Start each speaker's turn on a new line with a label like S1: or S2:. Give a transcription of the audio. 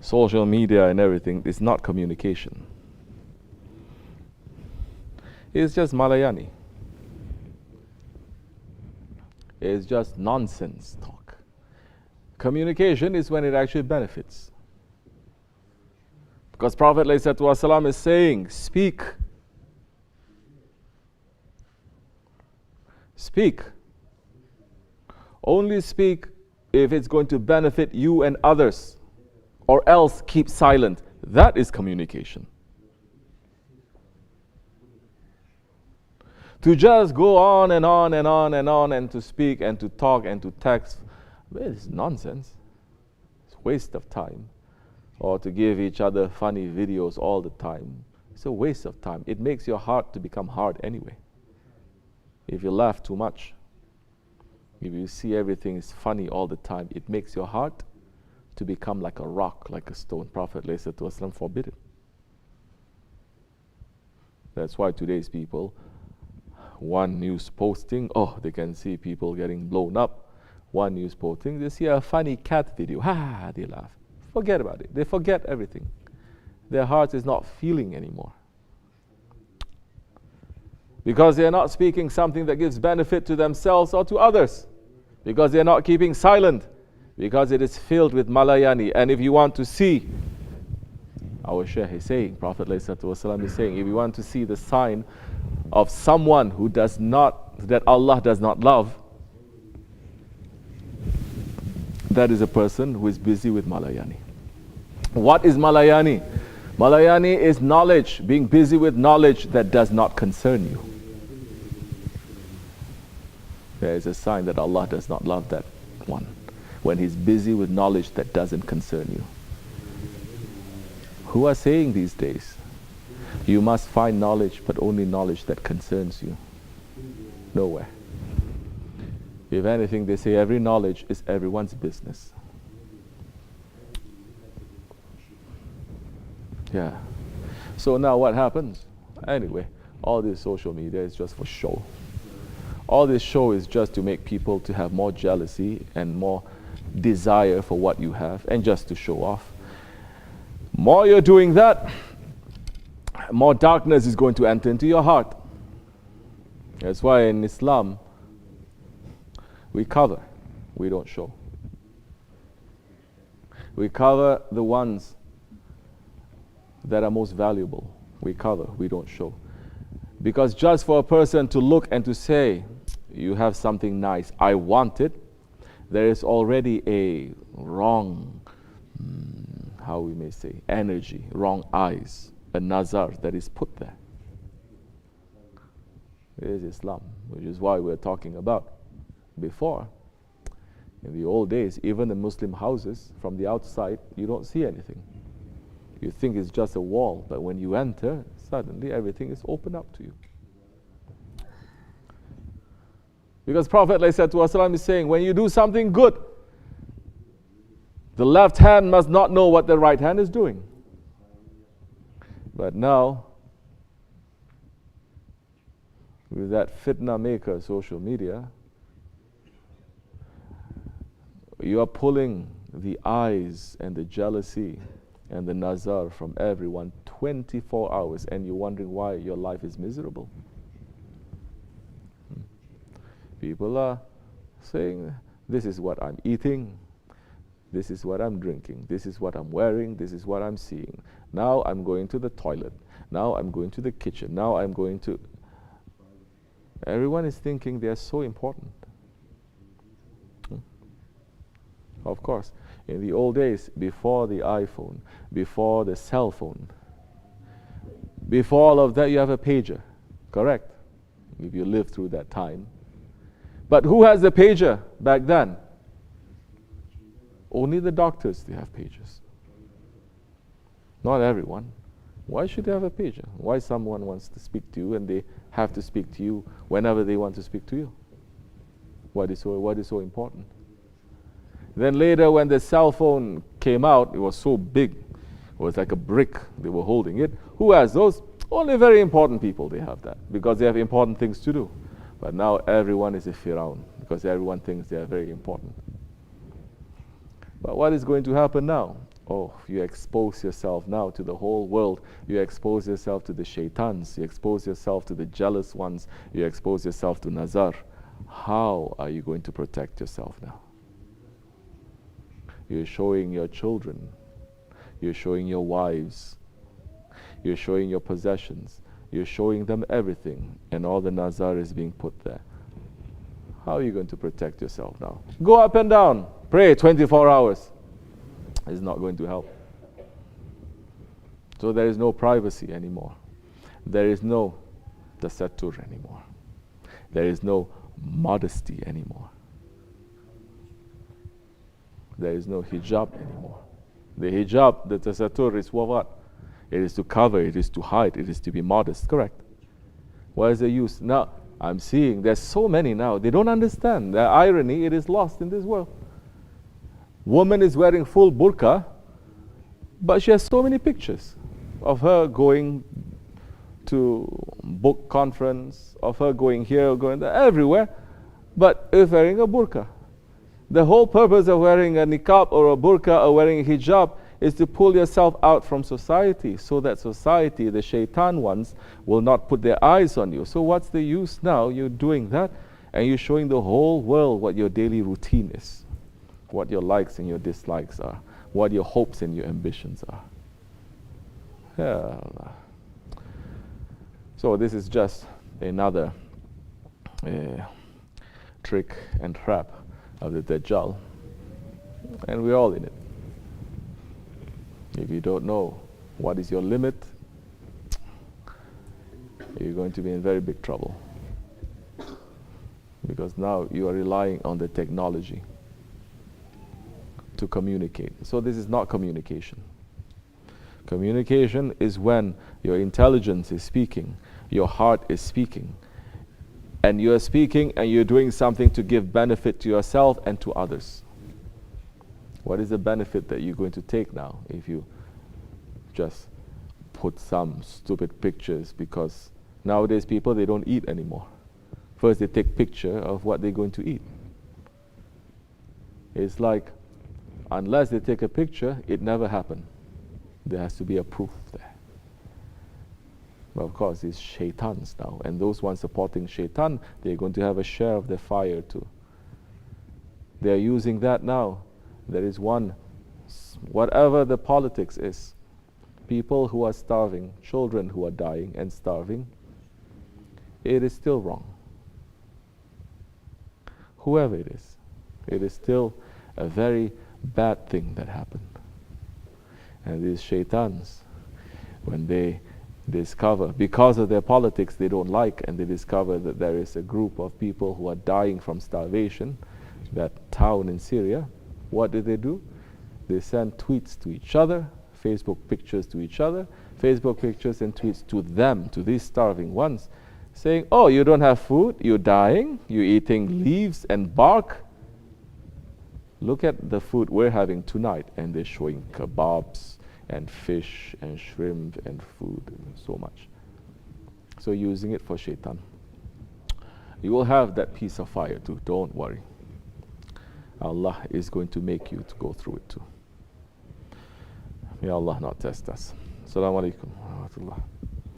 S1: social media and everything is not communication. It's just Malayani. It's just nonsense talk. Communication is when it actually benefits. Because Prophet ﷺ is saying, speak. Speak. Only speak if it's going to benefit you and others, or else keep silent. That is communication. To just go on and on and on and on and to speak and to talk and to text, well, it's nonsense. It's a waste of time. Or to give each other funny videos all the time. It's a waste of time. It makes your heart to become hard anyway. If you laugh too much, if you see everything is funny all the time, it makes your heart to become like a rock, like a stone. Prophet ﷺ forbid it. That's why today's people, one news posting, oh, they can see people getting blown up. One news posting, they see a funny cat video, they laugh. Forget about it. They forget everything. Their heart is not feeling anymore. Because they are not speaking something that gives benefit to themselves or to others. Because they are not keeping silent. Because it is filled with Malayani. And if you want to see, our Shaykh is saying, Prophet ﷺ is saying, if you want to see the sign of someone who does not, that Allah does not love, that is a person who is busy with Malayani. What is Malayani? Malayani is knowledge, being busy with knowledge that does not concern you. There is a sign that Allah does not love that one. When he's busy with knowledge that doesn't concern you. Who are saying these days, you must find knowledge, but only knowledge that concerns you? Nowhere. If anything, they say every knowledge is everyone's business. Yeah. So now what happens? Anyway, all this social media is just for show. All this show is just to make people to have more jealousy and more desire for what you have, and just to show off. More you're doing that, more darkness is going to enter into your heart. That's why in Islam, we cover, we don't show. We cover the ones that are most valuable. We cover, we don't show. Because just for a person to look and to say, you have something nice, I want it, there is already a wrong, how we may say, energy, wrong eyes, a nazar that is put there. It is Islam, which is why we're talking about before. In the old days, even the Muslim houses, from the outside, you don't see anything. You think it's just a wall, but when you enter, suddenly everything is opened up to you. Because Prophet ﷺ is saying, when you do something good, the left hand must not know what the right hand is doing. But now, with that fitna maker, social media, you are pulling the eyes and the jealousy and the nazar from everyone 24 hours, and you're wondering why your life is miserable. People are saying, this is what I'm eating, this is what I'm drinking, this is what I'm wearing, this is what I'm seeing. Now I'm going to the toilet, now I'm going to the kitchen, now I'm going to... Everyone is thinking they're so important. Of course, in the old days, before the iPhone, before the cell phone, before all of that, you have a pager, correct? If you lived through that time. But who has the pager back then? Only the doctors, they have pagers. Not everyone. Why should they have a pager? Why someone wants to speak to you and they have to speak to you whenever they want to speak to you? What is so important? Then later when the cell phone came out, it was so big. It was like a brick. They were holding it. Who has those? Only very important people, they have that. Because they have important things to do. But now everyone is a Firaun. Because everyone thinks they are very important. But what is going to happen now? Oh, you expose yourself now to the whole world. You expose yourself to the shaitans. You expose yourself to the jealous ones. You expose yourself to nazar. How are you going to protect yourself now? You're showing your children. You're showing your wives. You're showing your possessions. You're showing them everything. And all the nazar is being put there. How are you going to protect yourself now? Go up and down. Pray 24 hours. It's not going to help. So there is no privacy anymore. There is no tasatur anymore. There is no modesty anymore. There is no hijab anymore. The hijab, the tasatur is what? It is to cover, it is to hide, it is to be modest, correct? What is the use? Now, I'm seeing there's so many now, they don't understand. The irony, it is lost in this world. Woman is wearing full burqa, but she has so many pictures of her going to book conference, of her going here, going there, everywhere, but is wearing a burqa. The whole purpose of wearing a niqab or a burqa or wearing a hijab is to pull yourself out from society, so that society, the shaitan ones, will not put their eyes on you. So what's the use now? You're doing that and you're showing the whole world what your daily routine is, what your likes and your dislikes are, what your hopes and your ambitions are. Ya Allah. So this is just another trick and trap of the Dajjal, and we're all in it. If you don't know what is your limit, you're going to be in very big trouble, because now you are relying on the technology to communicate. So this is not communication. Communication is when your intelligence is speaking, your heart is speaking, and you are speaking and you're doing something to give benefit to yourself and to others. What is the benefit that you're going to take now if you just put some stupid pictures? Because nowadays people, they don't eat anymore. First they take picture of what they're going to eat. It's like, unless they take a picture, it never happened. There has to be a proof there. But of course, it's shaitans now, and those ones supporting shaitan, they're going to have a share of the fire too. They're using that now. There is one, whatever the politics is, people who are starving, children who are dying and starving, it is still wrong. Whoever it is still a very bad thing that happened. And these shaitans, when they discover, because of their politics they don't like, and they discover that there is a group of people who are dying from starvation, that town in Syria, what do? They send tweets to each other, Facebook pictures to each other, Facebook pictures and tweets to them, to these starving ones, saying, oh, you don't have food, you're dying, you're eating leaves and bark. Look at the food we're having tonight, and they're showing kebabs and fish and shrimp and food and so much. So using it for shaitan. You will have that piece of fire too, don't worry. Allah is going to make you to go through it too. May Allah not test us. Assalamu alaikum wa rahmatullah.